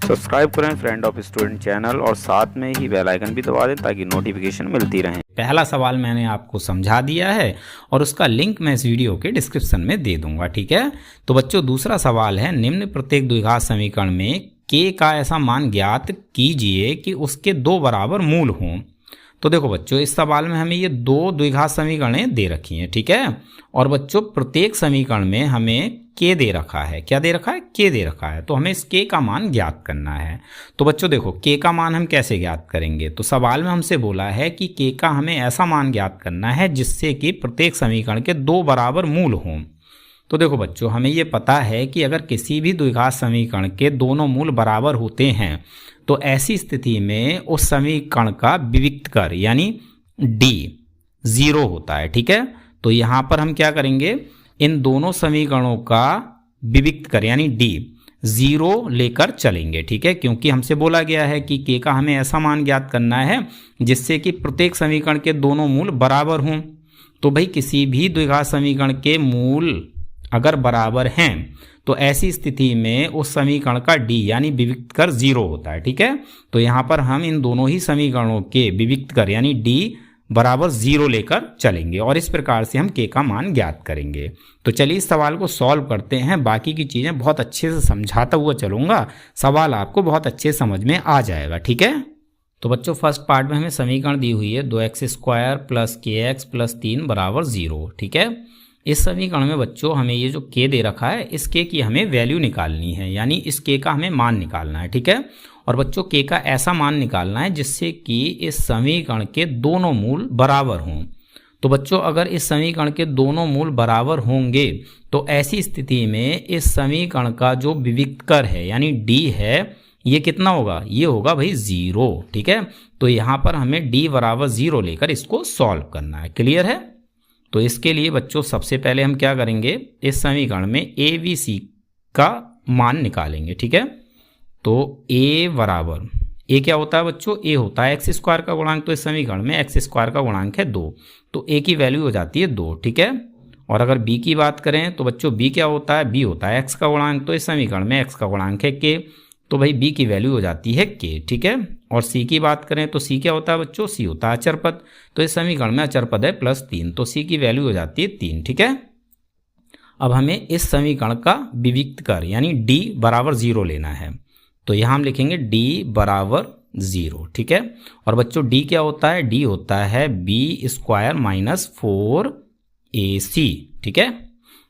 Subscribe करें friend of student channel और साथ में ही बेल आइकन भी दबा दें ताकि नोटिफिकेशन मिलती रहे। पहला सवाल मैंने आपको समझा दिया है और उसका लिंक मैं इस वीडियो के डिस्क्रिप्शन में दे दूंगा, ठीक है। तो बच्चों दूसरा सवाल है, निम्न प्रत्येक द्विघात समीकरण में k का ऐसा मान ज्ञात कीजिए कि उसके दो बराबर मूल हों। तो देखो बच्चों इस सवाल में हमें ये दो द्विघात समीकरणें दे रखी हैं, ठीक है। और बच्चों प्रत्येक समीकरण में हमें k दे रखा है। क्या दे रखा है? k दे रखा है। तो हमें इस k का मान ज्ञात करना है। तो बच्चों देखो k का मान हम कैसे ज्ञात करेंगे। तो सवाल में हमसे बोला है कि k का हमें ऐसा मान ज्ञात करना है जिससे कि प्रत्येक समीकरण के दो बराबर मूल हों। तो देखो बच्चों हमें ये पता है कि अगर किसी भी द्विघात समीकरण के दोनों मूल बराबर होते हैं तो ऐसी स्थिति में उस समीकरण का विविक्त कर यानी d 0 होता है, ठीक है। तो यहाँ पर हम क्या करेंगे, इन दोनों समीकरणों का विविक्त कर यानी d 0 लेकर चलेंगे, ठीक है। क्योंकि हमसे बोला गया है कि k का हमें ऐसा मान ज्ञात करना है जिससे कि प्रत्येक समीकरण के दोनों मूल बराबर हों। तो भाई किसी भी द्विघात समीकरण के मूल अगर बराबर हैं तो ऐसी स्थिति में उस समीकरण का d यानी विविक्त कर 0 होता है, ठीक है। तो यहाँ पर हम इन दोनों ही समीकरणों के विविक्त कर यानी d बराबर 0 लेकर चलेंगे और इस प्रकार से हम k का मान ज्ञात करेंगे। तो चलिए इस सवाल को सॉल्व करते हैं। बाकी की चीज़ें बहुत अच्छे से समझाता हुआ चलूँगा, सवाल आपको बहुत अच्छे समझ में आ जाएगा, ठीक है। तो बच्चों फर्स्ट पार्ट में हमें समीकरण दी हुई है 2x² + kx + 3 = 0, ठीक है। इस समीकरण में बच्चों हमें ये जो k दे रखा है इस k की हमें वैल्यू निकालनी है यानी इस k का हमें मान निकालना है, ठीक है। और बच्चों k का ऐसा मान निकालना है जिससे कि इस समीकरण के दोनों मूल बराबर हों। तो बच्चों अगर इस समीकरण के दोनों मूल बराबर होंगे तो ऐसी स्थिति में इस समीकरण का जो विविक्त कर है यानी d है ये कितना होगा, ये होगा भाई 0, ठीक है। तो यहाँ पर हमें d बराबर 0 लेकर इसको सॉल्व करना है, क्लियर है। तो इसके लिए बच्चों सबसे पहले हम क्या करेंगे, इस समीकरण में a b c का मान निकालेंगे, ठीक है। तो a बराबर a क्या होता है बच्चों, a होता है x² का गुणांक। तो इस समीकरण में x² का गुणांक है 2, तो a की वैल्यू हो जाती है 2, ठीक है। और अगर b की बात करें तो बच्चों b क्या होता है, b होता है x का गुणांक। तो इस समीकरण में x का गुणांक है k, तो भाई b की वैल्यू हो जाती है k, ठीक है। और c की बात करें तो c क्या होता है बच्चों, c होता है अचर पद। तो इस समीकरण में अचर पद है +3, तो c की वैल्यू हो जाती है 3, ठीक है। अब हमें इस समीकरण का विविक्त कर यानी d बराबर 0 लेना है। तो यहाँ हम लिखेंगे d बराबर 0, ठीक है। और बच्चों d क्या होता है, d होता है b² - 4ac, ठीक है।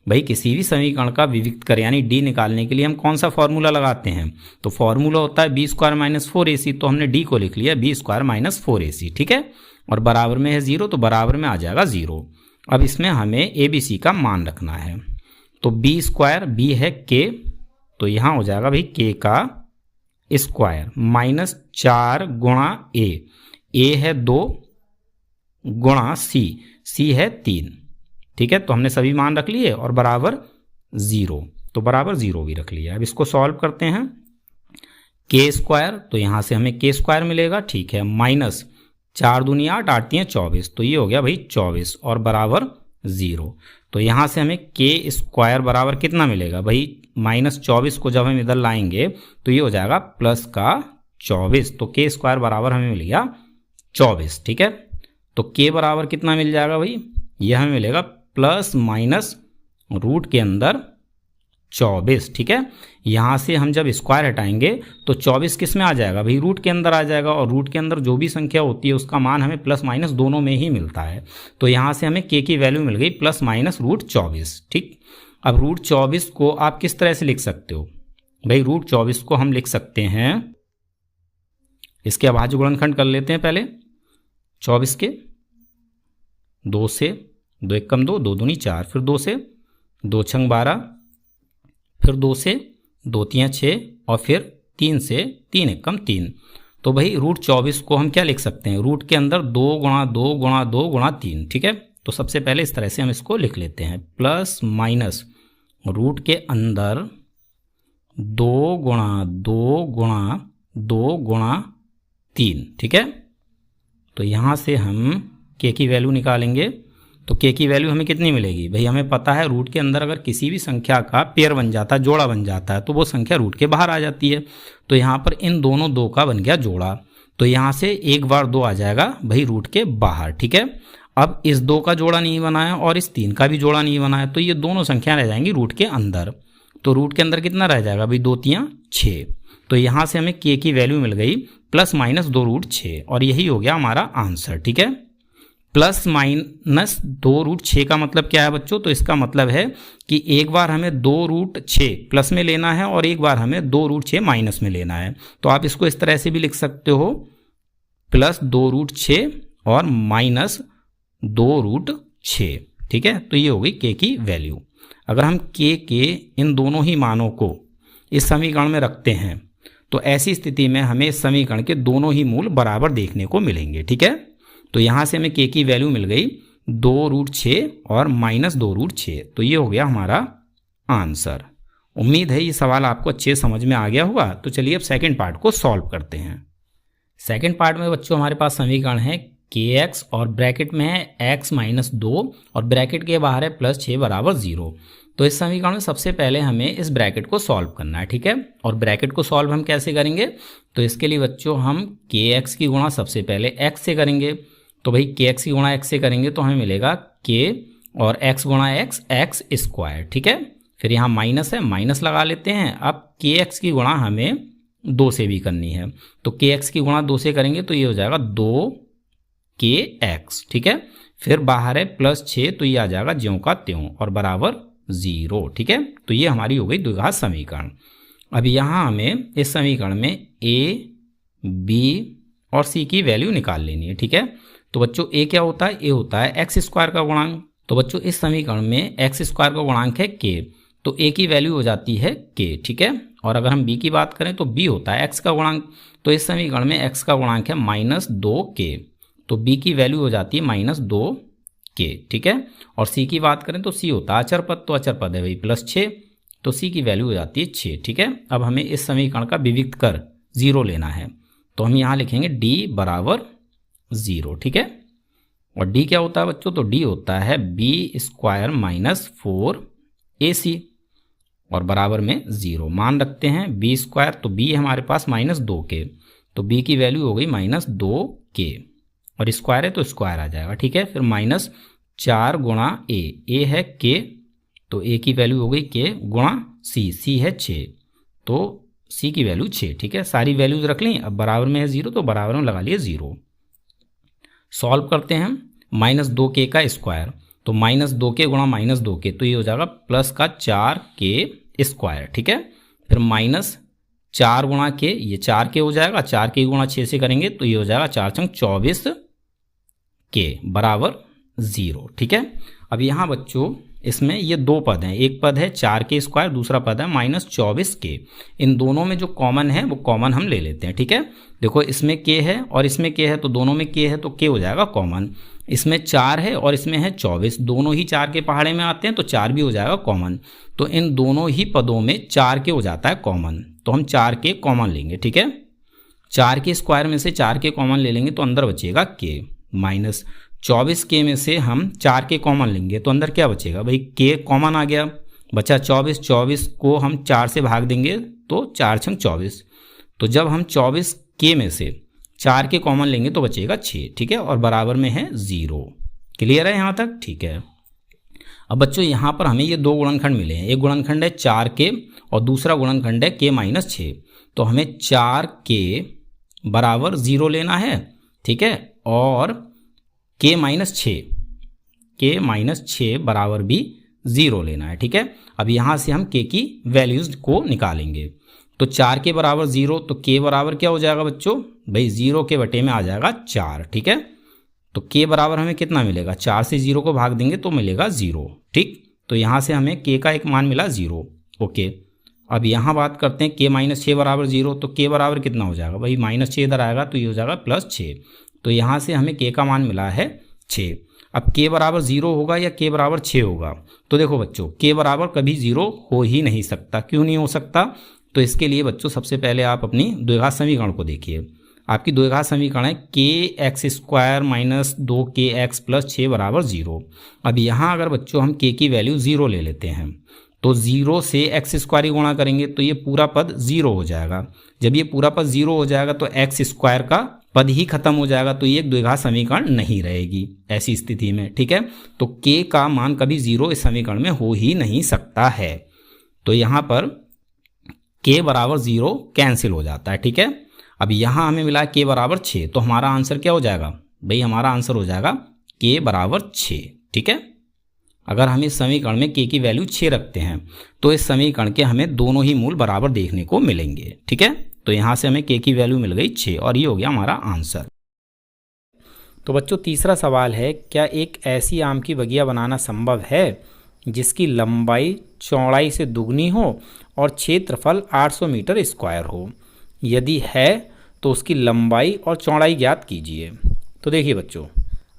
भाई किसी भी समीकरण का विविक्त कर यानी d निकालने के लिए हम कौन सा फॉर्मूला लगाते हैं, तो फॉर्मूला होता है b² - 4ac। तो हमने d को लिख लिया b² - 4ac, ठीक है। और बराबर में है 0 तो बराबर में आ जाएगा 0। अब इसमें हमें a b c का मान रखना है। तो b² है k, तो यहाँ हो जाएगा भाई k का स्क्वायर -4 गुणा a है 2 गुणा c है 3, ठीक है। तो हमने सभी मान रख लिए और बराबर 0, तो बराबर 0 भी रख लिया। अब इसको सॉल्व करते हैं, k², तो यहाँ से हमें k² मिलेगा, ठीक है। -4 दूनी 8, 8 × 24, तो ये हो गया भाई 24 और बराबर 0। तो यहाँ से हमें k² बराबर कितना मिलेगा भाई, -24 को जब हम इधर लाएंगे तो ये हो जाएगा +24। तो k² बराबर हमें मिल गया 24, ठीक है। तो k बराबर कितना मिल जाएगा भाई, यह हमें मिलेगा ± रूट के अंदर 24, ठीक है। यहाँ से हम जब स्क्वायर हटाएंगे तो 24 किस में आ जाएगा भाई, रूट के अंदर आ जाएगा। और रूट के अंदर जो भी संख्या होती है उसका मान हमें ± दोनों में ही मिलता है। तो यहाँ से हमें k की वैल्यू मिल गई ±√24, ठीक। अब √24 को आप किस तरह से लिख सकते हो भाई, √24 को हम लिख सकते हैं, इसके अभाज्य गुणनखंड कर लेते हैं पहले। 24 के 2 से 2 × 2 2 दूनी 4, फिर 2 से 2 × 12, फिर 2 से 2 × 6 और फिर 3 से 3 × 3। तो भाई √24 को हम क्या लिख सकते हैं, रूट के अंदर 2 × 2 × 2 × 3, ठीक है। तो सबसे पहले इस तरह से हम इसको लिख लेते हैं, ± रूट के अंदर 2 × 2 × 2 × 3, ठीक है। तो यहाँ से हम k की वैल्यू निकालेंगे तो के की वैल्यू हमें कितनी मिलेगी? भाई हमें पता है रूट के अंदर अगर किसी भी संख्या का पेयर बन जाता है, जोड़ा बन जाता है, तो वो संख्या रूट के बाहर आ जाती है। तो यहाँ पर इन दोनों 2 का बन गया जोड़ा, तो यहाँ से एक बार 2 आ जाएगा भाई रूट के बाहर, ठीक है। अब इस 2 का जोड़ा नहीं बना है और इस 3 का भी जोड़ा नहीं बना है, तो ये दोनों संख्या रह जाएंगी रूट के अंदर। तो रूट के अंदर कितना रह जाएगा भाई? 2 3 6। तो यहाँ से हमें के की वैल्यू मिल गई +-2√6 और यही हो गया हमारा आंसर, ठीक है। +-2√6 का मतलब क्या है बच्चों? तो इसका मतलब है कि एक बार हमें 2√6 प्लस में लेना है और एक बार हमें 2√6 माइनस में लेना है। तो आप इसको इस तरह से भी लिख सकते हो, +2√6 और -2√6, ठीक है। तो ये हो गई के की वैल्यू। अगर हम के इन दोनों ही मानों को इस समीकरण में रखते हैं तो ऐसी स्थिति में हमें इस समीकरण के दोनों ही मूल बराबर देखने को मिलेंगे, ठीक है। तो यहाँ से हमें के की वैल्यू मिल गई 2√6 और -2√6, तो ये हो गया हमारा आंसर। उम्मीद है ये सवाल आपको अच्छे समझ में आ गया होगा। तो चलिए अब सेकंड पार्ट को सॉल्व करते हैं। सेकंड पार्ट में बच्चों हमारे पास समीकरण है kx और ब्रैकेट में है x-2 और ब्रैकेट के बाहर है +6 = 0। तो इस समीकरण में सबसे पहले हमें इस ब्रैकेट को सॉल्व करना है, ठीक है। और ब्रैकेट को सॉल्व हम कैसे करेंगे? तो इसके लिए बच्चों हम kx की गुणा सबसे पहले x से करेंगे। तो भाई kx की गुणा x से करेंगे तो हमें मिलेगा k और x गुणा x² ठीक है। फिर यहाँ माइनस है, माइनस लगा लेते हैं। अब kx की गुणा हमें 2 से भी करनी है, तो kx की गुणा 2 से करेंगे तो ये हो जाएगा 2kx, ठीक है। फिर बाहर है +6, तो ये आ जाएगा ज्यों का त्यों और बराबर 0, ठीक है। तो ये हमारी हो गई द्विघात समीकरण। अब यहाँ हमें इस समीकरण में a, b और c की वैल्यू निकाल लेनी है, ठीक है। तो बच्चों a क्या होता है? a होता है x² का गुणांक। तो बच्चों इस समीकरण में x² का गुणांक है k, तो a की वैल्यू हो जाती है k, ठीक है। और अगर हम b की बात करें तो b होता है x का गुणांक। तो इस समीकरण में x का गुणांक है -2k, तो b की वैल्यू हो जाती है -2k, ठीक है। और c की बात करें तो c होता है अचर पद, तो अचर पद है भाई +6, तो c की वैल्यू हो जाती है 6, ठीक है। अब हमें इस समीकरण का विविक्त कर 0 लेना है, तो हम यहाँ लिखेंगे d = 0, ठीक है। और d क्या होता है बच्चों? तो d होता है b² - 4ac और बराबर में 0। मान रखते हैं b², तो b है हमारे पास -2k, तो b की वैल्यू हो गई -2k और स्क्वायर है तो स्क्वायर आ जाएगा, ठीक है। फिर -4 गुणा a है k, तो a की वैल्यू हो गई k गुणा c है 6, तो c की वैल्यू 6, ठीक है। सारी वैल्यूज रख ली। अब बराबर में है 0, तो बराबर में लगा लिए 0। सॉल्व करते हैं -2k का स्क्वायर, तो -2k गुणा -2k, तो ये हो जाएगा +4k², ठीक है। फिर -4 गुणा k, ये 4k हो जाएगा, 4k गुणा 6 से करेंगे तो ये हो जाएगा 4×6 24k बराबर 0, ठीक है। अब यहाँ बच्चों इसमें ये 2 पद हैं, एक पद है 4k², दूसरा पद है -24k। इन दोनों में जो कॉमन है वो कॉमन हम ले लेते हैं, ठीक है। देखो इसमें k है और इसमें k है, तो दोनों में k है तो k हो जाएगा कॉमन। इसमें 4 है और इसमें है 24, दोनों ही 4 के पहाड़े में आते हैं, तो 4 भी हो जाएगा कॉमन। तो इन दोनों ही पदों में 4k हो जाता है कॉमन, तो हम 4k कॉमन लेंगे, ठीक है। 4k² में से 4k कॉमन ले लेंगे तो अंदर बचेगा k, -24k में से हम 4k कॉमन लेंगे तो अंदर क्या बचेगा भाई? k कॉमन आ गया, बचा 24, 24 को हम 4 से भाग देंगे तो 4×6 24, तो जब हम 24k में से 4k कॉमन लेंगे तो बचेगा 6, ठीक है। और बराबर में है 0। क्लियर है यहाँ तक? ठीक है। अब बच्चों यहाँ पर हमें ये 2 गुणनखंड मिले हैं, एक गुणनखंड है 4k और दूसरा गुणनखंड है k-6, तो हमें 4k बराबर 0 लेना है, ठीक है। और k-6 बराबर भी 0 लेना है, ठीक है। अब यहाँ से हम k की वैल्यूज को निकालेंगे, तो 4k बराबर 0, तो k बराबर क्या हो जाएगा बच्चों? भाई 0 के बटे में आ जाएगा 4, ठीक है। तो k बराबर हमें कितना मिलेगा? 4 से 0 को भाग देंगे तो मिलेगा 0, ठीक। तो यहाँ से हमें k का एक मान मिला 0, ओके। अब यहाँ बात करते हैं k-6 बराबर 0, तो k बराबर कितना हो जाएगा भाई? -6 इधर आएगा तो ये हो जाएगा +6, तो यहाँ से हमें k का मान मिला है 6। अब k बराबर 0 होगा या k बराबर 6 होगा? तो देखो बच्चों k बराबर कभी 0 हो ही नहीं सकता। क्यों नहीं हो सकता? तो इसके लिए बच्चों सबसे पहले आप अपनी द्विघात समीकरण को देखिए। आपकी द्विघात समीकरण है के x square minus 2kx plus 6 बराबर 0। अब यहाँ अगर बच्चों हम के की वैल्यू 0 ले लेते हैं तो 0 से एक्स स्क्वायर ही गुणा करेंगे तो ये पूरा पद 0 हो जाएगा। जब ये पूरा पद 0 हो जाएगा तो एक्स स्क्वायर का पद ही खत्म हो जाएगा, तो ये एक द्विघात समीकरण नहीं रहेगी ऐसी स्थिति में। ठीक है, तो के का मान कभी 0 इस समीकरण में हो ही नहीं सकता है। तो यहाँ पर के बराबर 0 कैंसिल हो जाता है। ठीक है, अब यहाँ हमें मिला के बराबर 6, तो हमारा आंसर क्या हो जाएगा भाई? हमारा आंसर हो जाएगा के बराबर 6। ठीक है, अगर हम इस समीकरण में के की वैल्यू 6 रखते हैं तो इस समीकरण के हमें दोनों ही मूल बराबर देखने को मिलेंगे। ठीक है, तो यहाँ से हमें के की वैल्यू मिल गई 6 और ये हो गया हमारा आंसर। तो बच्चों तीसरा सवाल है, क्या एक ऐसी आम की बगिया बनाना संभव है जिसकी लंबाई चौड़ाई से दुगनी हो और क्षेत्रफल 800 मीटर स्क्वायर हो? यदि है तो उसकी लंबाई और चौड़ाई ज्ञात कीजिए। तो देखिए बच्चों,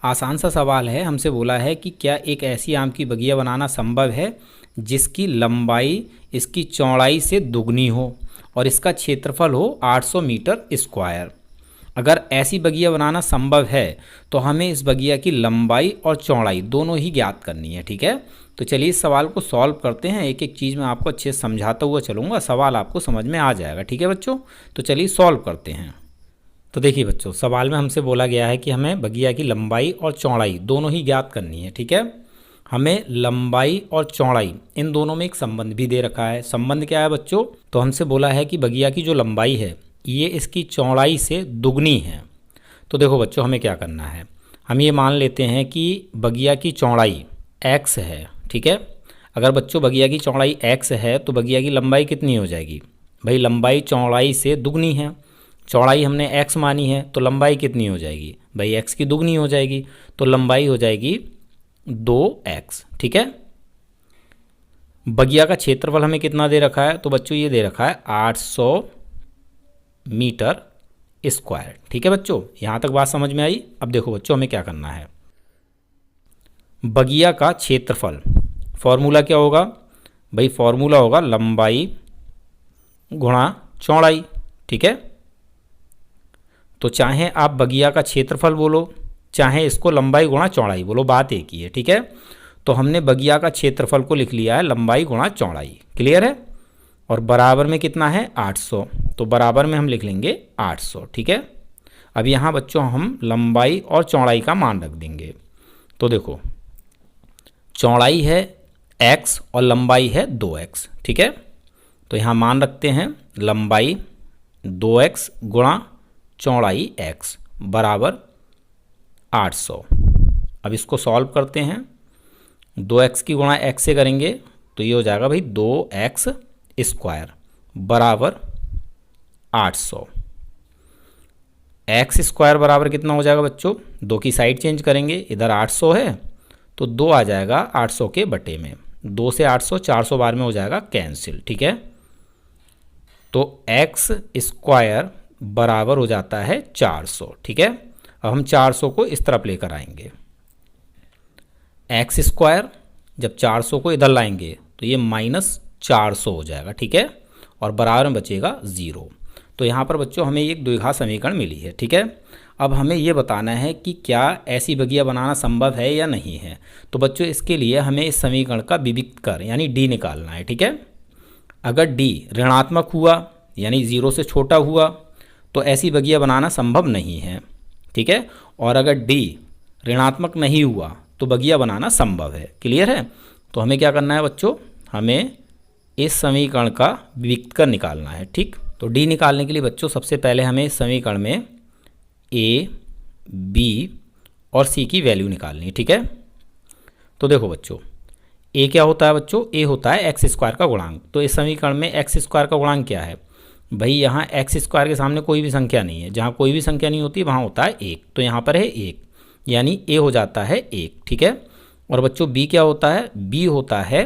आसान सा सवाल है। हमसे बोला है कि क्या एक ऐसी आम की बगिया बनाना संभव है जिसकी लंबाई इसकी चौड़ाई से दुगनी हो और इसका क्षेत्रफल हो 800 मीटर स्क्वायर। अगर ऐसी बगिया बनाना संभव है तो हमें इस बगिया की लंबाई और चौड़ाई दोनों ही ज्ञात करनी है। ठीक है, तो चलिए इस सवाल को सॉल्व करते हैं। एक एक चीज़ मैं आपको अच्छे से समझाता हुआ चलूँगा, सवाल आपको समझ में आ जाएगा। ठीक है बच्चों, तो चलिए सॉल्व करते हैं। तो देखिए बच्चों, सवाल में हमसे बोला गया है कि हमें बगिया की लंबाई और चौड़ाई दोनों ही ज्ञात करनी है। ठीक है, हमें लंबाई और चौड़ाई इन दोनों में एक संबंध भी दे रखा है। संबंध क्या है बच्चों? तो हमसे बोला है कि बगिया की जो लंबाई है ये इसकी चौड़ाई से दुगनी है। तो देखो बच्चों, हमें क्या करना है, हम ये मान लेते हैं कि बगिया की चौड़ाई x है। ठीक है, अगर बच्चों बगिया की चौड़ाई x है तो बगिया की लंबाई कितनी हो जाएगी भाई? लंबाई चौड़ाई से दुगनी है। चौड़ाई हमने x मानी है तो लंबाई कितनी हो जाएगी भाई? x की दुगनी हो जाएगी, तो लंबाई हो जाएगी 2x। ठीक है, बगिया का क्षेत्रफल हमें कितना दे रखा है? तो बच्चों ये दे रखा है 800 मीटर स्क्वायर। ठीक है बच्चों, यहाँ तक बात समझ में आई। अब देखो बच्चों, हमें क्या करना है, बगिया का क्षेत्रफल फॉर्मूला क्या होगा भाई? फॉर्मूला होगा लंबाई गुणा चौड़ाई। ठीक है, तो चाहे आप बगिया का क्षेत्रफल बोलो चाहे इसको लंबाई गुणा चौड़ाई बोलो, बात एक ही है। ठीक है, तो हमने बगिया का क्षेत्रफल को लिख लिया है लंबाई गुणा चौड़ाई। क्लियर है, और बराबर में कितना है 800, तो बराबर में हम लिख लेंगे 800। ठीक है, अब यहाँ बच्चों हम लंबाई और चौड़ाई का मान रख देंगे। तो देखो, चौड़ाई है x और लंबाई है 2x। ठीक है, तो यहाँ मान रखते हैं लंबाई 2x गुणा चौड़ाई x बराबर 800। अब इसको सॉल्व करते हैं, 2x की गुणा x से करेंगे तो ये हो जाएगा भाई 2x स्क्वायर बराबर 800। x स्क्वायर बराबर कितना हो जाएगा बच्चों? 2 की साइड चेंज करेंगे, इधर 800 है तो 2 आ जाएगा 800 के बटे में। 2 से 800 400 बार में हो जाएगा कैंसिल। ठीक है, तो x स्क्वायर बराबर हो जाता है 400। ठीक है, अब हम 400 को इस तरफ लेकर आएंगे। x स्क्वायर जब 400 को इधर लाएंगे तो ये -400 हो जाएगा। ठीक है, और बराबर में बचेगा 0। तो यहाँ पर बच्चों हमें एक द्विघात समीकरण मिली है। ठीक है, अब हमें ये बताना है कि क्या ऐसी बगिया बनाना संभव है या नहीं है। तो बच्चों इसके लिए हमें इस समीकरण का विविक्त कर यानी d निकालना है। ठीक है, अगर d ऋणात्मक हुआ यानी 0 से छोटा हुआ तो ऐसी बगिया बनाना संभव नहीं है। ठीक है, और अगर d ऋणात्मक नहीं हुआ तो बगिया बनाना संभव है। क्लियर है, तो हमें क्या करना है बच्चों, हमें इस समीकरण का विविक्त कर निकालना है। ठीक, तो d निकालने के लिए बच्चों सबसे पहले हमें इस समीकरण में a, b और c की वैल्यू निकालनी है। ठीक है, तो देखो बच्चों, a क्या होता है बच्चों? a होता है x स्क्वायर का गुणांक। तो इस समीकरण में x स्क्वायर का गुणांक क्या है भाई? यहाँ x स्क्वायर के सामने कोई भी संख्या नहीं है, जहाँ कोई भी संख्या नहीं होती वहाँ होता है 1, तो यहाँ पर है 1 यानी a हो जाता है 1। ठीक है, और बच्चों b क्या होता है? b होता है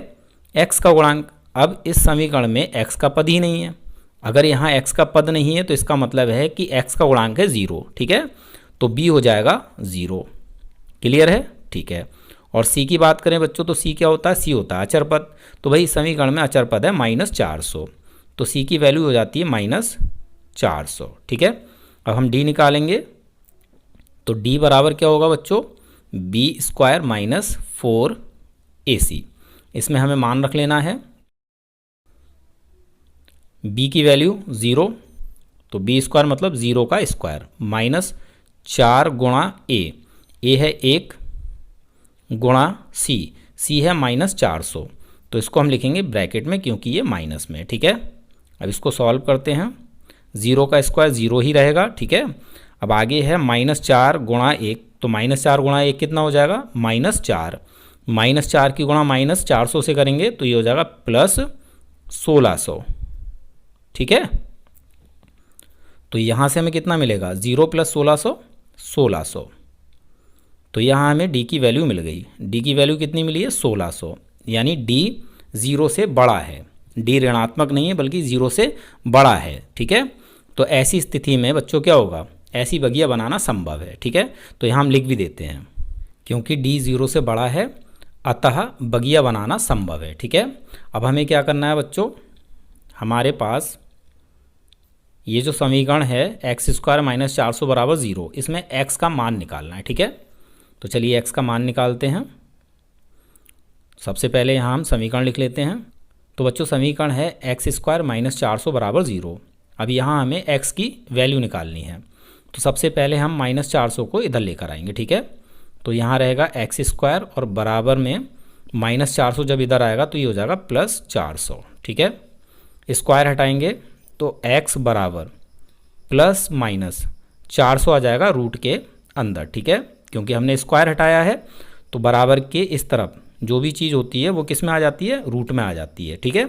x का गुणांक। अब इस समीकरण में x का पद ही नहीं है, अगर यहाँ x का पद नहीं है तो इसका मतलब है कि x का गुणांक है 0। ठीक है, तो b हो जाएगा 0। क्लियर है, ठीक है, और c की बात करें बच्चों तो c क्या होता है? c होता है अचर पद। तो भाई समीकरण में अचर पद है -400, तो c की वैल्यू हो जाती है -400। ठीक है, अब हम डी निकालेंगे तो डी बराबर क्या होगा बच्चों, बी स्क्वायर माइनस 4ac। इसमें हमें मान रख लेना है b की वैल्यू 0, तो बी स्क्वायर मतलब 0 का स्क्वायर माइनस 4 गुणा ए है 1 गुणा सी है माइनस 400, तो इसको हम लिखेंगे ब्रैकेट में क्योंकि ये माइनस में, ठीक है। अब इसको सॉल्व करते हैं, 0 का स्क्वायर 0 ही रहेगा, ठीक है। अब आगे है माइनस 4 गुणा 1, तो माइनस 4 गुणा 1 कितना हो जाएगा, -4, -4 की गुणा माइनस 400 से करेंगे तो ये हो जाएगा प्लस 1600, ठीक है। तो यहाँ से हमें कितना मिलेगा, 0 + 1600 1600, तो यहाँ हमें डी की वैल्यू मिल गई। डी की वैल्यू कितनी मिली है, 1600, यानी डी 0 से बड़ा है, डी ऋणात्मक नहीं है बल्कि 0 से बड़ा है, ठीक है। तो ऐसी स्थिति में बच्चों क्या होगा, ऐसी बगिया बनाना संभव है, ठीक है। तो यहाँ हम लिख भी देते हैं क्योंकि डी 0 से बड़ा है अतः बगिया बनाना संभव है, ठीक है। अब हमें क्या करना है बच्चों, हमारे पास ये जो समीकरण है x² - 400 = 0, इसमें x का मान निकालना है, ठीक है। तो चलिए x का मान निकालते हैं। सबसे पहले यहाँ हम समीकरण लिख लेते हैं। तो बच्चों समीकरण है x² - 400 = 0। अब यहाँ हमें x की वैल्यू निकालनी है, तो सबसे पहले हम -400 को इधर लेकर आएंगे, ठीक है। तो यहाँ रहेगा x² और बराबर में -400 जब इधर आएगा तो ये हो जाएगा +400, ठीक है। स्क्वायर हटाएंगे तो x बराबर ±400 आ जाएगा रूट के अंदर, ठीक है। क्योंकि हमने स्क्वायर हटाया है तो बराबर के इस तरफ जो भी चीज़ होती है वो किस में आ जाती है, रूट में आ जाती है, ठीक है।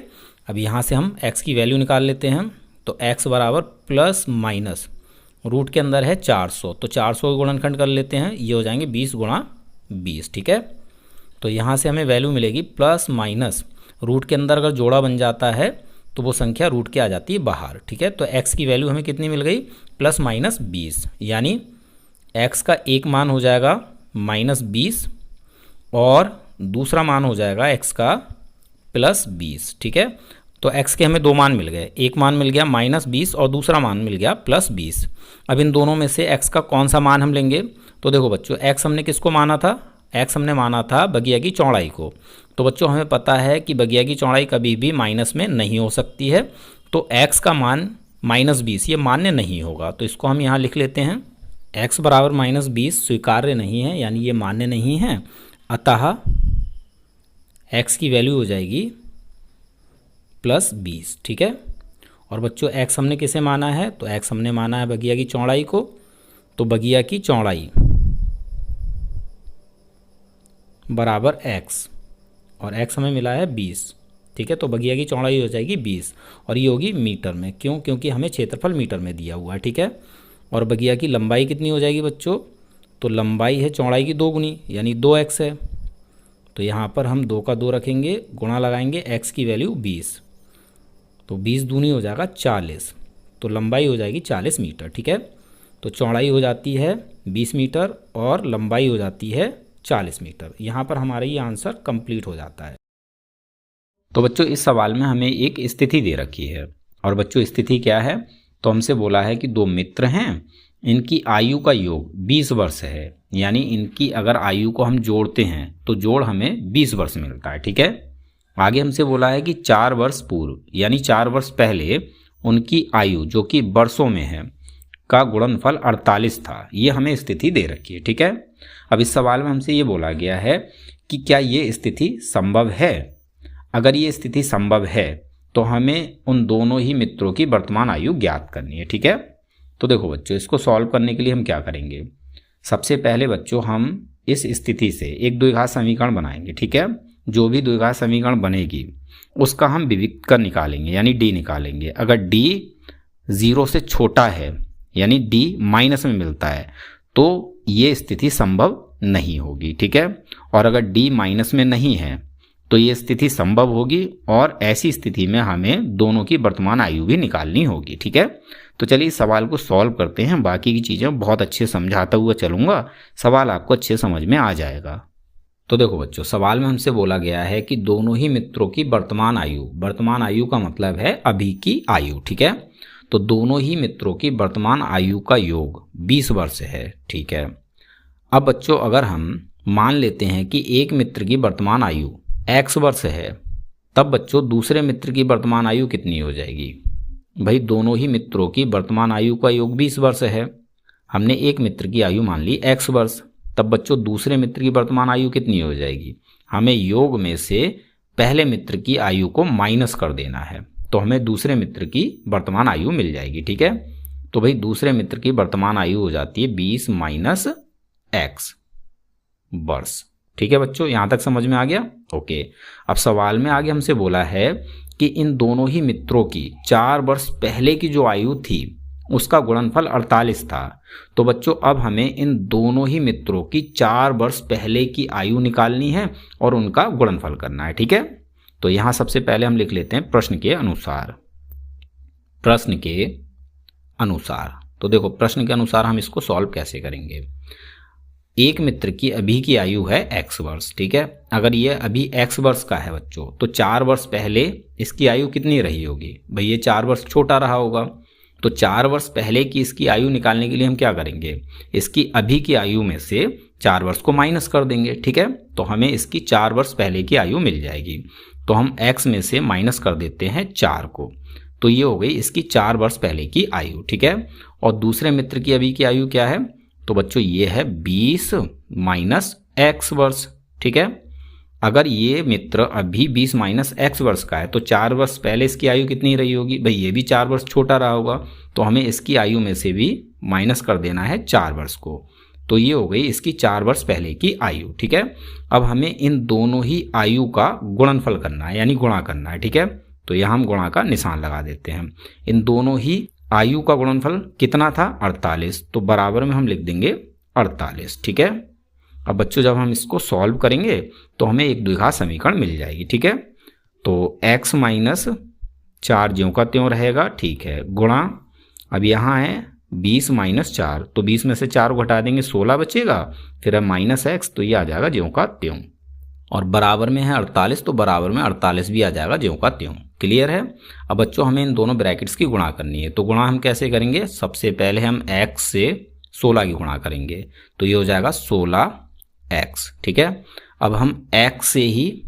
अब यहाँ से हम x की वैल्यू निकाल लेते हैं। तो x बराबर ± रूट के अंदर है 400, तो 400 का गुणनखंड कर लेते हैं, ये हो जाएंगे 20 × 20, ठीक है। तो यहाँ से हमें वैल्यू मिलेगी ± रूट के अंदर अगर जोड़ा बन जाता है तो वो संख्या रूट के आ जाती है बाहर, ठीक है। तो x की वैल्यू हमें कितनी मिल गई, ±20, यानी x का एक मान हो जाएगा -20 और दूसरा मान हो जाएगा x का +20, ठीक है। तो x के हमें दो मान मिल गए, एक मान मिल गया -20 और दूसरा मान मिल गया +20। अब इन दोनों में से x का कौन सा मान हम लेंगे, तो देखो बच्चों x हमने किसको माना था, x हमने माना था बगिया की चौड़ाई को। तो बच्चों हमें पता है कि बगिया की चौड़ाई कभी भी माइनस में नहीं हो सकती है, तो x का मान -20 ये मान्य नहीं होगा, तो इसको हम यहाँ लिख लेते हैं। x बराबर -20 स्वीकार्य नहीं है, यानी ये मान्य नहीं है, अतः x की वैल्यू हो जाएगी +20, ठीक है। और बच्चों x हमने किसे माना है, तो x हमने माना है बगिया की चौड़ाई को। तो बगिया की चौड़ाई बराबर x और x हमें मिला है 20, ठीक है। तो बगिया की चौड़ाई हो जाएगी 20 और ये होगी मीटर में, क्यों, क्योंकि हमें क्षेत्रफल मीटर में दिया हुआ है, ठीक है। और बगिया की लंबाई कितनी हो जाएगी बच्चों, तो लंबाई है चौड़ाई की 2 गुनी, यानी 2x है। तो यहाँ पर हम 2 का 2 रखेंगे, गुणा लगाएंगे, x की वैल्यू 20, तो 20 दूनी हो जाएगा 40, तो लंबाई हो जाएगी 40 मीटर, ठीक है। तो चौड़ाई हो जाती है 20 मीटर और लंबाई हो जाती है 40 मीटर। यहाँ पर हमारा ये आंसर कंप्लीट हो जाता है। तो बच्चों इस सवाल में हमें एक स्थिति दे रखी है, और बच्चों स्थिति क्या है, तो हमसे बोला है कि दो मित्र हैं, इनकी आयु का योग 20 वर्ष है, यानी इनकी अगर आयु को हम जोड़ते हैं तो जोड़ हमें 20 वर्ष मिलता है, ठीक है। आगे हमसे बोला है कि 4 वर्ष पूर्व, यानी 4 वर्ष पहले उनकी आयु जो कि वर्षों में है का गुणनफल 48 था। ये हमें स्थिति दे रखी है, ठीक है। अब इस सवाल में हमसे ये बोला गया है कि क्या ये स्थिति संभव है। अगर ये स्थिति संभव है तो हमें उन दोनों ही मित्रों की वर्तमान आयु ज्ञात करनी है, ठीक है। तो देखो बच्चों, इसको सॉल्व करने के लिए हम क्या करेंगे, सबसे पहले बच्चों हम इस स्थिति से एक द्विघात समीकरण बनाएंगे, ठीक है। जो भी द्विघात समीकरण बनेगी उसका हम विविक्त कर निकालेंगे, यानी डी निकालेंगे। अगर डी 0 से छोटा है, यानी डी माइनस में मिलता है, तो ये स्थिति संभव नहीं होगी, ठीक है। और अगर डी माइनस में नहीं है तो ये स्थिति संभव होगी, और ऐसी स्थिति में हमें दोनों की वर्तमान आयु भी निकालनी होगी, ठीक है। तो चलिए इस सवाल को सॉल्व करते हैं। बाकी की चीज़ें बहुत अच्छे समझाता हुआ चलूँगा, सवाल आपको अच्छे समझ में आ जाएगा। तो देखो बच्चों, सवाल में हमसे बोला गया है कि दोनों ही मित्रों की वर्तमान आयु का मतलब है अभी की आयु, ठीक है। तो दोनों ही मित्रों की वर्तमान आयु का योग 20 वर्ष है। ठीक है, अब बच्चों अगर हम मान लेते हैं कि एक मित्र की वर्तमान आयु x वर्ष है, तब बच्चों दूसरे मित्र की वर्तमान आयु कितनी हो जाएगी? भाई दोनों ही मित्रों की वर्तमान आयु का योग 20 वर्ष है। हमने एक मित्र की आयु मान ली x वर्ष, तब बच्चों दूसरे मित्र की वर्तमान आयु कितनी हो जाएगी? हमें योग में से पहले मित्र की आयु को माइनस कर देना है, तो हमें दूसरे मित्र की वर्तमान आयु मिल जाएगी। ठीक है, तो भाई दूसरे मित्र की वर्तमान आयु हो जाती है 20 माइनस x वर्ष। ठीक है बच्चों, यहां तक समझ में आ गया? ओके, अब सवाल में आगे हमसे बोला है कि इन दोनों ही मित्रों की 4 वर्ष पहले की जो आयु थी उसका गुणनफल 48 था। तो बच्चों अब हमें इन दोनों ही मित्रों की 4 वर्ष पहले की आयु निकालनी है और उनका गुणनफल करना है। ठीक है, तो यहां सबसे पहले हम लिख लेते हैं प्रश्न के अनुसार। प्रश्न के अनुसार, तो देखो प्रश्न के अनुसार हम इसको सॉल्व कैसे करेंगे। एक मित्र की अभी की आयु है x वर्ष। ठीक है, अगर ये अभी x वर्ष का है बच्चों, तो 4 वर्ष पहले इसकी आयु कितनी रही होगी? भाई ये 4 वर्ष छोटा रहा होगा, तो 4 वर्ष पहले की इसकी आयु निकालने के लिए हम क्या करेंगे? इसकी अभी की आयु में से 4 वर्ष को माइनस कर देंगे। ठीक है, तो हमें इसकी 4 वर्ष पहले की आयु मिल जाएगी। तो हम x में से माइनस कर देते हैं 4 को, तो ये हो गई इसकी 4 वर्ष पहले की आयु। ठीक है, और दूसरे मित्र की अभी की आयु क्या है? तो बच्चों ये है 20 माइनस x वर्ष। ठीक है, अगर ये मित्र अभी 20 माइनस x वर्ष का है, तो 4 वर्ष पहले इसकी आयु कितनी रही होगी? भाई ये भी 4 वर्ष छोटा रहा होगा, तो हमें इसकी आयु में से भी माइनस कर देना है 4 वर्ष को, तो ये हो गई इसकी 4 वर्ष पहले की आयु। ठीक है, अब हमें इन दोनों ही आयु का गुणनफल करना है, यानी गुणा करना है। ठीक है, तो यहाँ हम गुणा का निशान लगा देते हैं। इन दोनों ही आयु का गुणनफल कितना था? 48, तो बराबर में हम लिख देंगे 48। ठीक है, अब बच्चों जब हम इसको सॉल्व करेंगे तो हमें एक द्विघात समीकरण मिल जाएगी। ठीक है, तो x माइनस 4 ज्यों का त्यों रहेगा। ठीक है, गुणा, अब यहाँ है 20 माइनस 4, तो 20 में से 4 को घटा देंगे 16 बचेगा, फिर है माइनस x, तो ये आ जाएगा ज्यों का त्यों, और बराबर में है 48, तो बराबर में 48 भी आ जाएगा ज्यों का त्यों। क्लियर है? अब बच्चों हमें इन दोनों ब्रैकेट्स की गुणा करनी है, तो गुणा हम कैसे करेंगे? सबसे पहले हम x से 16 की गुणा करेंगे, तो ये हो जाएगा 16x। ठीक है, अब हम x से ही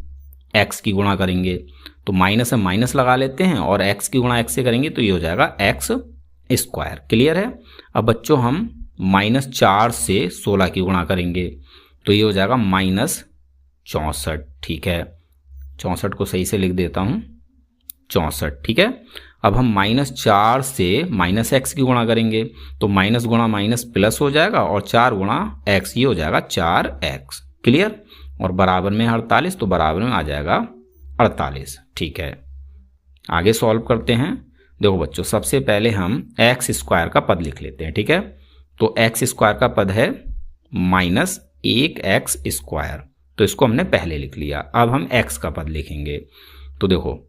x की गुणा करेंगे, तो माइनस हम माइनस लगा लेते हैं, और x की गुणा x से करेंगे तो ये हो जाएगा x स्क्वायर। क्लियर है? अब बच्चों हम माइनस 4 से 16 की गुणा करेंगे, तो ये हो जाएगा माइनस 64। ठीक है, 64 को सही से लिख देता हूँ, 64। ठीक है, अब हम माइनस 4 से माइनस x की गुणा करेंगे, तो माइनस गुणा माइनस प्लस हो जाएगा, और 4 गुणा x ये हो जाएगा 4x। क्लियर? और बराबर में 48, तो बराबर में आ जाएगा 48। ठीक है, आगे सॉल्व करते हैं। देखो बच्चों, सबसे पहले हम x स्क्वायर का पद लिख लेते हैं। ठीक है, तो x स्क्वायर का पद है माइनस 1x स्क्वायर, तो इसको हमने पहले लिख लिया। अब हम x का पद लिखेंगे, तो देखो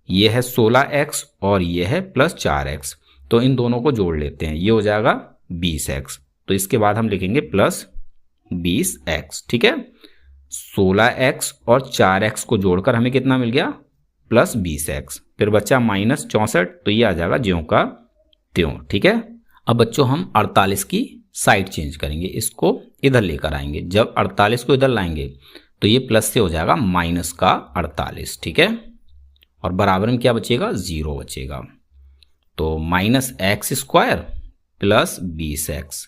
ये है 16x और ये है प्लस 4x, तो इन दोनों को जोड़ लेते हैं, ये हो जाएगा 20x, तो इसके बाद हम लिखेंगे प्लस 20x। ठीक है, 16x और 4x को जोड़कर हमें कितना मिल गया? प्लस 20x, फिर बचा माइनस 64, तो ये आ जाएगा ज्यों का त्यों। ठीक है, अब बच्चों हम 48 की साइड चेंज करेंगे, इसको इधर लेकर आएंगे। जब 48 को इधर लाएंगे तो ये प्लस से हो जाएगा माइनस का 48। ठीक है, और बराबर में क्या बचेगा? 0 बचेगा, तो minus x square plus 20x,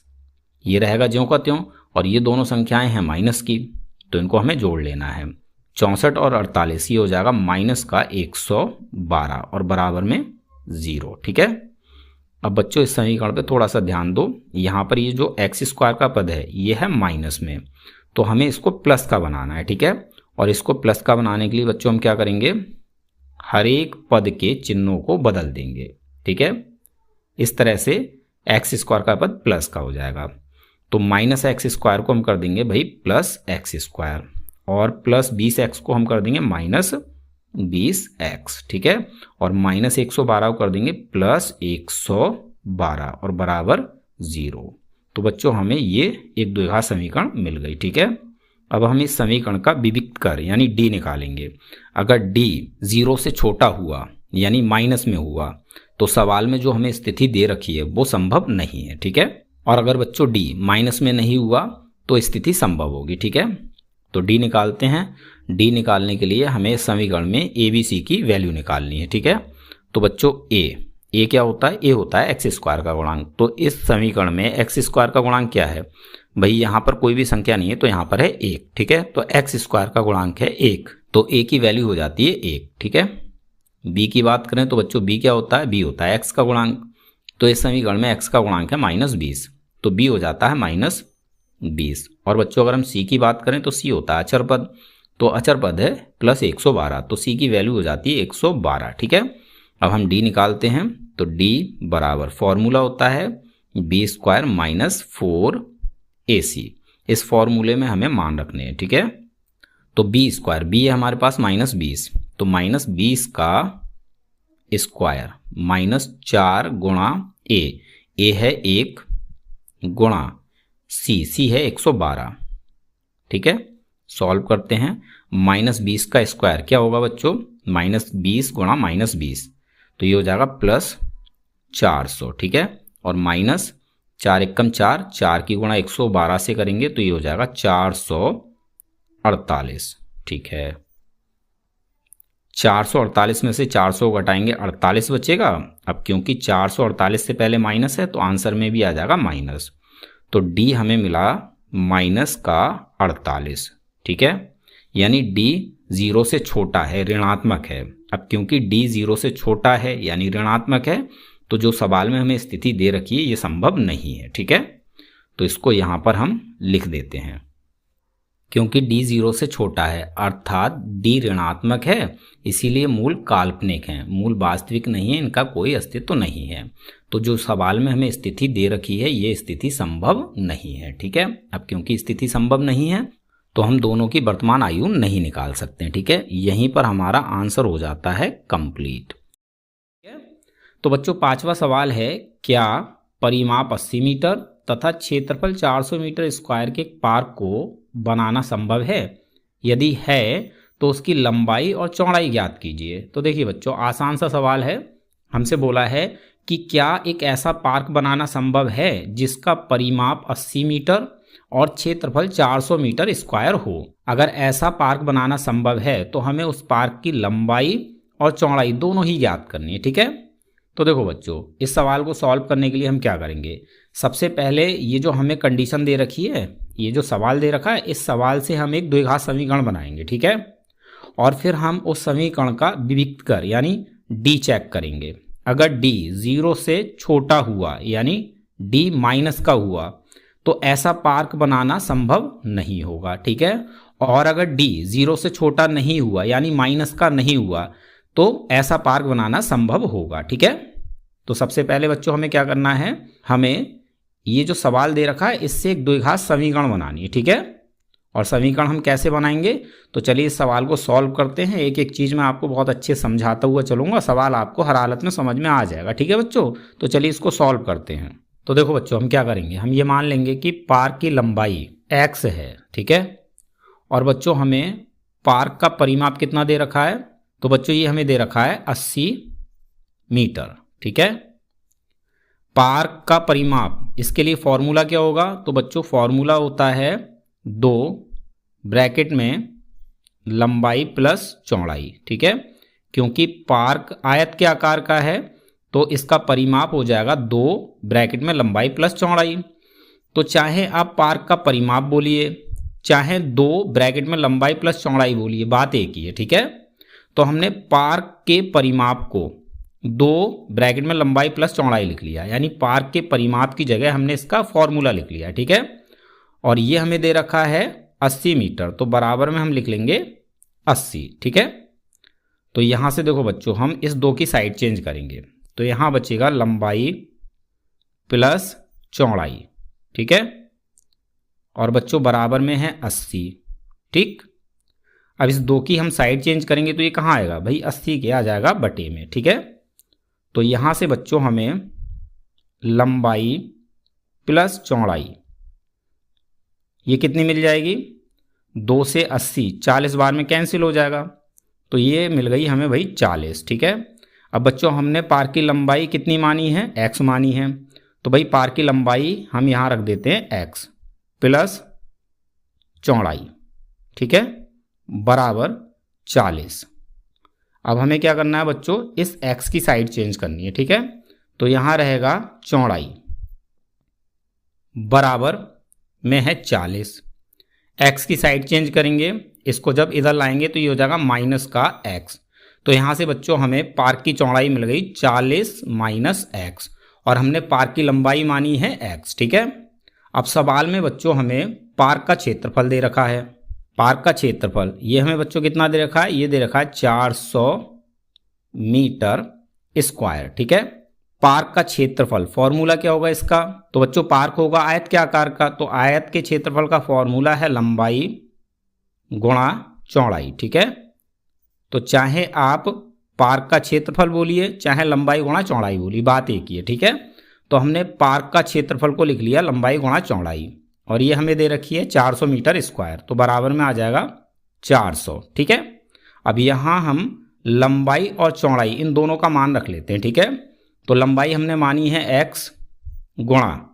ये रहेगा ज्यों का त्यों, और ये दोनों संख्याएं हैं माइनस की, तो इनको हमें जोड़ लेना है। 64 और 48 ये हो जाएगा माइनस का 112, और बराबर में 0। ठीक है, अब बच्चों इस समीकरण पे थोड़ा सा ध्यान दो, यहाँ पर ये जो x स्क्वायर का पद है ये है माइनस में, तो हमें इसको प्लस का बनाना है। ठीक है, और इसको प्लस का बनाने के लिए बच्चों हम क्या करेंगे? हर एक पद के चिन्हों को बदल देंगे। ठीक है, इस तरह से x स्क्वायर का पद प्लस का हो जाएगा, तो माइनस x स्क्वायर को हम कर देंगे भाई प्लस x स्क्वायर, और प्लस 20x को हम कर देंगे माइनस 20x। ठीक है, और माइनस 112 को कर देंगे प्लस 112, और बराबर 0। तो बच्चों हमें ये एक द्विघात समीकरण मिल गई। ठीक है, अब हम इस समीकरण का विविक्त कर यानी d निकालेंगे। अगर d 0 से छोटा हुआ यानी माइनस में हुआ तो सवाल में जो हमें स्थिति दे रखी है वो संभव नहीं है, ठीक है। और अगर बच्चों डी माइनस में नहीं हुआ तो स्थिति संभव होगी, ठीक है। तो डी निकालते हैं। डी निकालने के लिए हमें समीकरण में ए बी सी की वैल्यू निकालनी है, ठीक है। तो बच्चों ए क्या होता है, ए होता है एक्स स्क्वायर का गुणांक। तो इस समीकरण में एक्स स्क्वायर का गुणांक क्या है भाई, यहाँ पर कोई भी संख्या नहीं है तो यहाँ पर है 1, ठीक है। तो एक्स स्क्वायर का गुणांक है 1, तो ए की वैल्यू हो जाती है 1, ठीक है। बी की बात करें तो बच्चों बी क्या होता है, बी होता है एक्स का गुणांक। तो इस समीकरण में एक्स का गुणांक है -20, तो बी हो जाता है -20। और बच्चों अगर हम सी की बात करें तो सी होता है अचर पद, तो अचर पद है +112, तो सी की वैल्यू हो जाती है 112, ठीक है। अब हम डी निकालते हैं। तो डी बराबर फॉर्मूला होता है बी स्क्वायर -4ac। इस फॉर्मूले में हमें मान रखने हैं, ठीक है। तो बी स्क्वायर, बी है हमारे पास -20, तो -20 का स्क्वायर -4 गुणा ए है 1 गुणा सी है 112, ठीक है। सॉल्व करते हैं। -20 का स्क्वायर क्या होगा बच्चों, -20 गुणा -20, तो ये हो जाएगा +400, ठीक है। और -4 एकम 4, 4 की गुणा 112 से करेंगे तो ये हो जाएगा 448, ठीक है। 448 में से 400 घटाएंगे 48 बचेगा। अब क्योंकि 448 से पहले माइनस है तो आंसर में भी आ जाएगा माइनस, तो डी हमें मिला -48, ठीक है। यानी डी 0 से छोटा है, ऋणात्मक है। अब क्योंकि डी 0 से छोटा है यानी ऋणात्मक है, तो जो सवाल में हमें स्थिति दे रखी है ये संभव नहीं है, ठीक है। तो इसको यहाँ पर हम लिख देते हैं। क्योंकि डी 0 से छोटा है अर्थात डी ऋणात्मक है, इसीलिए मूल काल्पनिक हैं, मूल वास्तविक नहीं है, इनका कोई अस्तित्व नहीं है। तो जो सवाल में हमें स्थिति दे रखी है ये स्थिति संभव नहीं है, ठीक है। अब क्योंकि स्थिति संभव नहीं है तो हम दोनों की वर्तमान आयु नहीं निकाल सकते, ठीक है। यहीं पर हमारा आंसर हो जाता है कंप्लीट। तो बच्चों 5वां सवाल है, क्या परिमाप 80 मीटर तथा क्षेत्रफल 400 मीटर स्क्वायर के पार्क को बनाना संभव है? यदि है तो उसकी लंबाई और चौड़ाई ज्ञात कीजिए। तो देखिए बच्चों आसान सा सवाल है। हमसे बोला है कि क्या एक ऐसा पार्क बनाना संभव है जिसका परिमाप 80 मीटर और क्षेत्रफल 400 मीटर स्क्वायर हो। अगर ऐसा पार्क बनाना संभव है तो हमें उस पार्क की लंबाई और चौड़ाई दोनों ही ज्ञात करनी है, ठीक है। तो देखो बच्चों इस सवाल को सॉल्व करने के लिए हम क्या करेंगे, सबसे पहले ये जो हमें कंडीशन दे रखी है, ये जो सवाल दे रखा है, इस सवाल से हम एक द्विघात समीकरण बनाएंगे, ठीक है। और फिर हम उस समीकरण का विविक्त कर यानी डी चेक करेंगे। अगर डी 0 से छोटा हुआ यानी डी माइनस का हुआ तो ऐसा पार्क बनाना संभव नहीं होगा, ठीक है। और अगर डी 0 से छोटा नहीं हुआ यानी माइनस का नहीं हुआ तो ऐसा पार्क बनाना संभव होगा, ठीक है। तो सबसे पहले बच्चों हमें क्या करना है, हमें ये जो सवाल दे रखा है इससे एक द्विघात समीकरण बनानी है, ठीक है। और समीकरण हम कैसे बनाएंगे, तो चलिए इस सवाल को सॉल्व करते हैं। एक एक चीज़ मैं आपको बहुत अच्छे समझाता हुआ चलूँगा, सवाल आपको हर हालत में समझ में आ जाएगा, ठीक है बच्चों। तो चलिए इसको सॉल्व करते हैं। तो देखो बच्चों हम क्या करेंगे, हम ये मान लेंगे कि पार्क की लंबाई x है, ठीक है। और बच्चों हमें पार्क का परिमाप कितना दे रखा है, तो बच्चों ये हमें दे रखा है 80 मीटर, ठीक है। पार्क का परिमाप, इसके लिए फॉर्मूला क्या होगा, तो बच्चों फॉर्मूला होता है 2 ब्रैकेट में लंबाई प्लस चौड़ाई, ठीक है। क्योंकि पार्क आयत के आकार का है तो इसका परिमाप हो जाएगा 2 ब्रैकेट में लंबाई प्लस चौड़ाई। तो चाहे आप पार्क का परिमाप बोलिए चाहे 2 ब्रैकेट में लंबाई प्लस चौड़ाई बोलिए, बात एक ही है, ठीक है। तो हमने पार्क के परिमाप को 2 ब्रैकेट में लंबाई प्लस चौड़ाई लिख लिया, यानी पार्क के परिमाप की जगह हमने इसका फॉर्मूला लिख लिया, ठीक है। और ये हमें दे रखा है 80 मीटर, तो बराबर में हम लिख लेंगे 80, ठीक है। तो यहाँ से देखो बच्चों हम इस 2 की साइड चेंज करेंगे, तो यहाँ बचेगा लंबाई प्लस चौड़ाई, ठीक है। और बच्चों बराबर में है 80, ठीक। अब इस 2 की हम साइड चेंज करेंगे तो ये कहाँ आएगा भाई, 80 के आ जाएगा बटे में, ठीक है। तो यहाँ से बच्चों हमें लंबाई प्लस चौड़ाई ये कितनी मिल जाएगी, 2 से 80 40 बार में कैंसिल हो जाएगा, तो ये मिल गई हमें भाई 40, ठीक है। अब बच्चों हमने पार की लंबाई कितनी मानी है, x मानी है, तो भाई पार की लंबाई हम यहाँ रख देते हैं x प्लस चौड़ाई, ठीक है, बराबर 40। अब हमें क्या करना है बच्चों, इस x की साइड चेंज करनी है, ठीक है। तो यहाँ रहेगा चौड़ाई बराबर में है 40, x की साइड चेंज करेंगे, इसको जब इधर लाएंगे तो ये हो जाएगा माइनस का x। तो यहाँ से बच्चों हमें पार्क की चौड़ाई मिल गई 40 माइनस x, और हमने पार्क की लंबाई मानी है x, ठीक है। अब सवाल में बच्चों हमें पार्क का क्षेत्रफल दे रखा है। पार्क का क्षेत्रफल ये हमें बच्चों कितना दे रखा है, ये दे रखा है 400 मीटर स्क्वायर, ठीक है। पार्क का क्षेत्रफल फॉर्मूला क्या होगा इसका, तो बच्चों पार्क होगा आयत के आकार का, तो आयत के क्षेत्रफल का फॉर्मूला है लंबाई गुणा चौड़ाई, ठीक है। तो चाहे आप पार्क का क्षेत्रफल बोलिए चाहे लंबाई गुणा चौड़ाई बोलिए, बात एक ही है, ठीक है। तो हमने पार्क का क्षेत्रफल को लिख लिया लंबाई गुणा चौड़ाई, और ये हमें दे रखी है 400 मीटर स्क्वायर, तो बराबर में आ जाएगा 400, ठीक है। अब यहाँ हम लंबाई और चौड़ाई इन दोनों का मान रख लेते हैं, ठीक है। तो लंबाई हमने मानी है x गुणा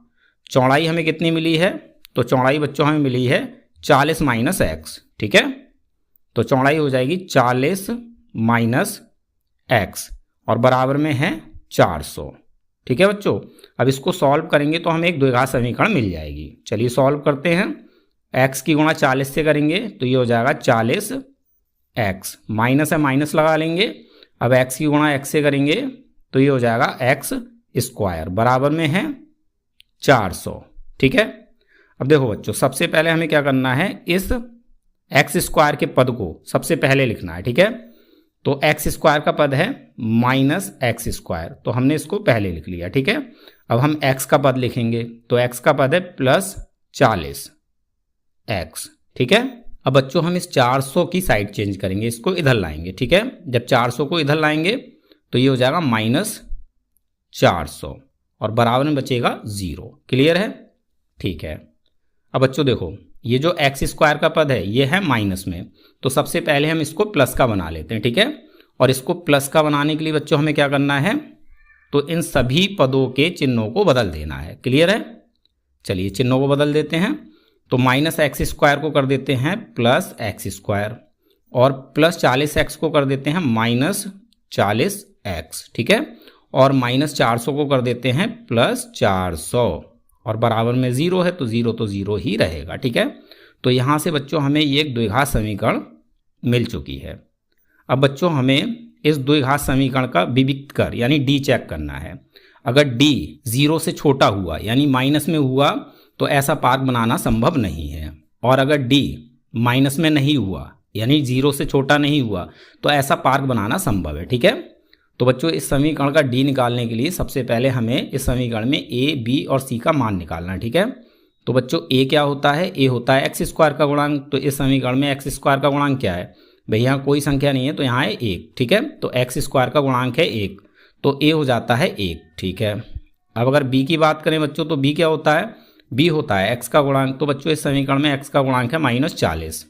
चौड़ाई हमें कितनी मिली है, तो चौड़ाई बच्चों हमें मिली है 40 माइनस x, ठीक है। तो चौड़ाई हो जाएगी 40 माइनस x और बराबर में है 400, ठीक है बच्चों। अब इसको सॉल्व करेंगे तो हमें एक द्विघात समीकरण मिल जाएगी। चलिए सॉल्व करते हैं। x की गुणा 40 से करेंगे तो ये हो जाएगा 40x, माइनस है माइनस लगा लेंगे। अब x की गुणा x से करेंगे तो ये हो जाएगा x स्क्वायर, बराबर में है 400, ठीक है। अब देखो बच्चों सबसे पहले हमें क्या करना है, इस x स्क्वायर के पद को सबसे पहले लिखना है, ठीक है। तो x स्क्वायर का पद है माइनस एक्स स्क्वायर, तो हमने इसको पहले लिख लिया, ठीक है। अब हम x का पद लिखेंगे तो x का पद है प्लस 40x, ठीक है। अब बच्चों हम इस 400 की साइड चेंज करेंगे, इसको इधर लाएंगे, ठीक है। जब 400 को इधर लाएंगे तो ये हो जाएगा माइनस 400 और बराबर में बचेगा 0। क्लियर है, ठीक है। अब बच्चों देखो ये जो एक्स स्क्वायर का पद है ये है माइनस में, तो सबसे पहले हम इसको प्लस का बना लेते हैं, ठीक है। और इसको प्लस का बनाने के लिए बच्चों हमें क्या करना है, तो इन सभी पदों के चिन्हों को बदल देना है। क्लियर है, चलिए चिन्हों को बदल देते हैं। तो माइनस एक्स स्क्वायर को कर देते हैं प्लस एक्स स्क्वायर, और प्लस 40x को कर देते हैं माइनस 40x, ठीक है। और माइनस 400 को कर देते हैं प्लस 400 और बराबर में 0 है, तो 0 ही रहेगा, ठीक है। तो यहाँ से बच्चों हमें ये एक द्विघात समीकरण मिल चुकी है। अब बच्चों हमें इस द्विघात समीकरण का विविक्त कर यानी डी चेक करना है। अगर डी 0 से छोटा हुआ यानी माइनस में हुआ तो ऐसा पार्क बनाना संभव नहीं है, और अगर डी माइनस में नहीं हुआ यानी 0 से छोटा नहीं हुआ तो ऐसा पार्क बनाना संभव है, ठीक है। तो बच्चों इस समीकरण का डी निकालने के लिए सबसे पहले हमें इस समीकरण में ए, बी और सी का मान निकालना है, ठीक है। तो बच्चों ए क्या होता है, ए होता है एक्स स्क्वायर का गुणांक। तो इस समीकरण में एक्स स्क्वायर का गुणांक क्या है, भाई यहाँ कोई संख्या नहीं है तो यहाँ है 1, ठीक है। तो एक्स स्क्वायर का गुणांक है 1, तो ए हो जाता है 1, ठीक है। अब अगर बी की बात करें बच्चों तो बी क्या होता है, बी होता है एक्स का गुणांक। तो बच्चों इस समीकरण में एक्स का गुणांक है -40,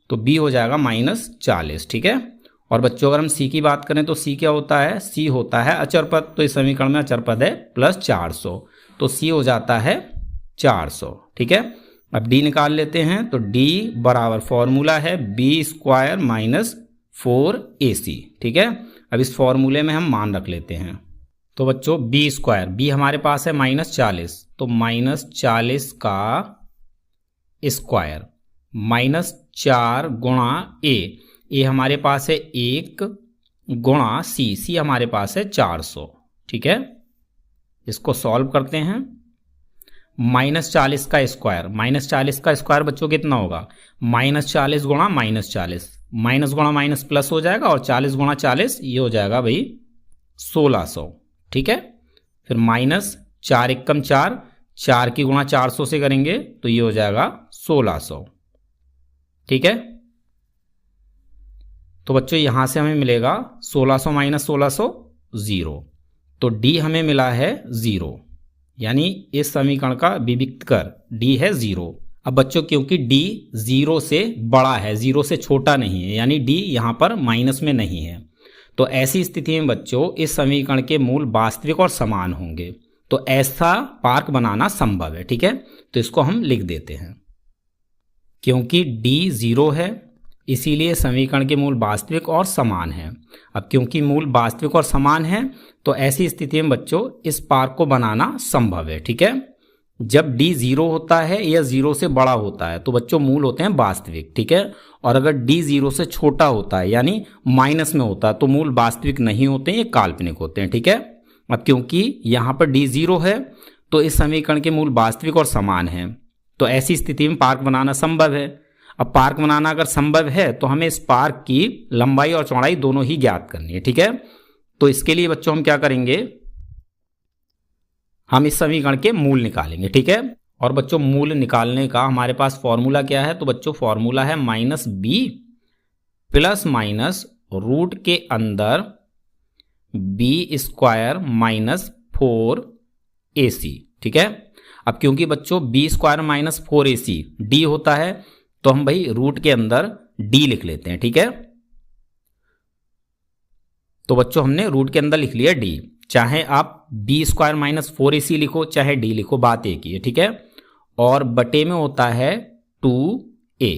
तो बी हो जाएगा -40, ठीक है। और बच्चों अगर हम सी की बात करें तो सी क्या होता है, सी होता है अचर पद। तो इस समीकरण में अचर पद है +400, तो सी हो जाता है 400, ठीक है। अब डी निकाल लेते हैं, तो डी बराबर फॉर्मूला है b² - 4ac, ठीक है। अब इस फॉर्मूले में हम मान रख लेते हैं। तो बच्चों b², बी हमारे पास है -40, तो -40 का स्क्वायर -4 गुणा ए हमारे पास है 1 गुणा सी हमारे पास है 400, ठीक है। इसको सॉल्व करते हैं। -40 का स्क्वायर, -40 का स्क्वायर बच्चों कितना होगा, -40 गुणा -40, माइनस गुणा माइनस प्लस हो जाएगा, और 40 गुणा 40 ये हो जाएगा भाई 1600, ठीक है। फिर -4 × 4, 4 की गुणा 400 से करेंगे तो ये हो जाएगा 1600, ठीक है। तो बच्चों यहां से हमें मिलेगा 1600 - 1600 0, तो डी हमें मिला है 0, यानी इस समीकरण का विविक्त कर डी है 0। अब बच्चों क्योंकि डी 0 से बड़ा है, 0 से छोटा नहीं है, यानी डी यहां पर माइनस में नहीं है, तो ऐसी स्थिति में बच्चों इस समीकरण के मूल वास्तविक और समान होंगे, तो ऐसा पार्क बनाना संभव है। ठीक है, तो इसको हम लिख देते हैं। क्योंकि d 0 है इसीलिए समीकरण के मूल वास्तविक और समान है। अब क्योंकि मूल वास्तविक और समान है तो ऐसी स्थिति में बच्चों इस पार्क को बनाना संभव है। ठीक है, जब d 0 होता है या 0 से बड़ा होता है तो बच्चों मूल होते हैं वास्तविक। ठीक है, और अगर d 0 से छोटा होता है यानी माइनस में होता है तो मूल वास्तविक नहीं होते हैं, ये काल्पनिक होते हैं। ठीक है, अब क्योंकि यहाँ पर d 0 है तो इस समीकरण के मूल वास्तविक और समान है, तो ऐसी स्थिति में पार्क बनाना संभव है। अब पार्क बनाना अगर संभव है तो हमें इस पार्क की लंबाई और चौड़ाई दोनों ही ज्ञात करनी है। ठीक है, तो इसके लिए बच्चों हम क्या करेंगे, हम इस समीकरण के मूल निकालेंगे। ठीक है, और बच्चों मूल निकालने का हमारे पास फॉर्मूला क्या है, तो बच्चों फॉर्मूला है -b प्लस माइनस रूट के अंदर b² - 4ac। ठीक है, अब क्योंकि बच्चों b² - 4ac d होता है तो हम भाई रूट के अंदर d लिख लेते हैं। ठीक है, तो बच्चों हमने रूट के अंदर लिख लिया d, चाहे आप b² - 4ac लिखो चाहे d लिखो, बात एक ही है। ठीक है, और बटे में होता है 2a।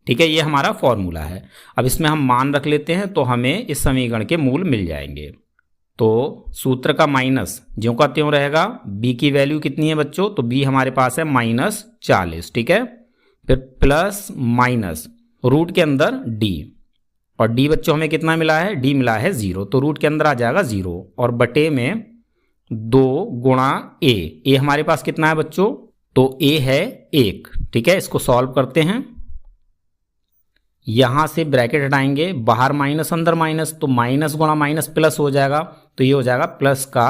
ठीक है, ये हमारा फॉर्मूला है। अब इसमें हम मान रख लेते हैं तो हमें इस समीकरण के मूल मिल जाएंगे। तो सूत्र का माइनस ज्यों का त्यों रहेगा। b की वैल्यू कितनी है बच्चों, तो b हमारे पास है -40। ठीक है, फिर प्लस माइनस रूट के अंदर d, और d बच्चों हमें कितना मिला है, d मिला है 0, तो रूट के अंदर आ जाएगा 0 और बटे में 2 गुणा a हमारे पास कितना है बच्चों, तो a है 1। ठीक है, इसको सॉल्व करते हैं। यहां से ब्रैकेट हटाएंगे, बाहर माइनस अंदर माइनस, तो माइनस गुणा माइनस प्लस हो जाएगा, तो ये हो जाएगा प्लस का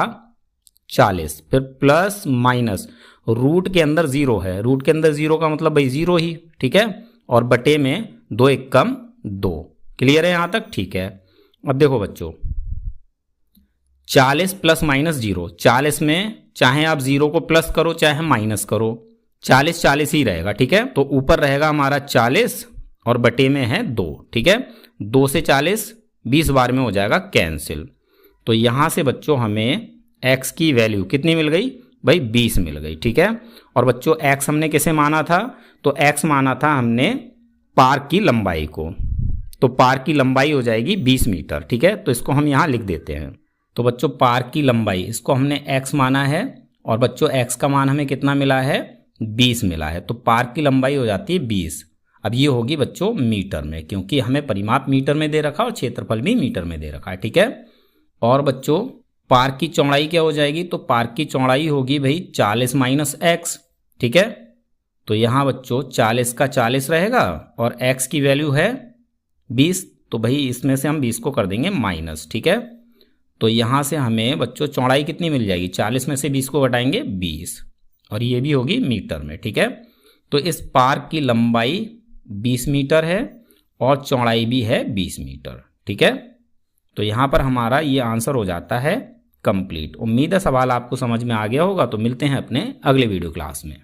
40। फिर प्लस माइनस रूट के अंदर 0 है, रूट के अंदर 0 का मतलब भाई 0 ही। ठीक है, और बटे में 2 एकम 2। क्लियर है यहां तक। ठीक है, अब देखो बच्चों 40 प्लस माइनस 0, 40 में चाहे आप 0 को प्लस करो चाहे माइनस करो, 40 40 ही रहेगा। ठीक है, तो ऊपर रहेगा हमारा 40 और बटे में है 2। ठीक है, 2 से 40 20 बार में हो जाएगा कैंसिल। तो यहां से बच्चों हमें x की वैल्यू कितनी मिल गई भाई, 20 मिल गई। ठीक है, और बच्चों x हमने किसे माना था, तो x माना था हमने पार्क की लंबाई को, तो पार्क की लंबाई हो जाएगी 20 मीटर। ठीक है, तो इसको हम यहाँ लिख देते हैं। तो बच्चों पार्क की लंबाई इसको हमने x माना है और बच्चों x का मान हमें कितना मिला है, 20 मिला है, तो पार्क की लंबाई हो जाती है 20। अब ये होगी बच्चों मीटर में, क्योंकि हमें परिमाप मीटर में दे रखा और क्षेत्रफल भी मीटर में दे रखा है। ठीक है, और बच्चों पार्क की चौड़ाई क्या हो जाएगी, तो पार्क की चौड़ाई होगी भाई 40 - x। ठीक है, तो यहाँ बच्चों 40 का 40 रहेगा और x की वैल्यू है 20, तो भाई इसमें से हम 20 को कर देंगे माइनस। ठीक है, तो यहाँ से हमें बच्चों चौड़ाई कितनी मिल जाएगी, 40 में से 20 को घटाएंगे 20, और ये भी होगी मीटर में। ठीक है, तो इस पार्क की लंबाई 20 मीटर है और चौड़ाई भी है 20 मीटर। ठीक है, तो यहाँ पर हमारा ये आंसर हो जाता है कंप्लीट। उम्मीद है सवाल आपको समझ में आ गया होगा। तो मिलते हैं अपने अगले वीडियो क्लास में।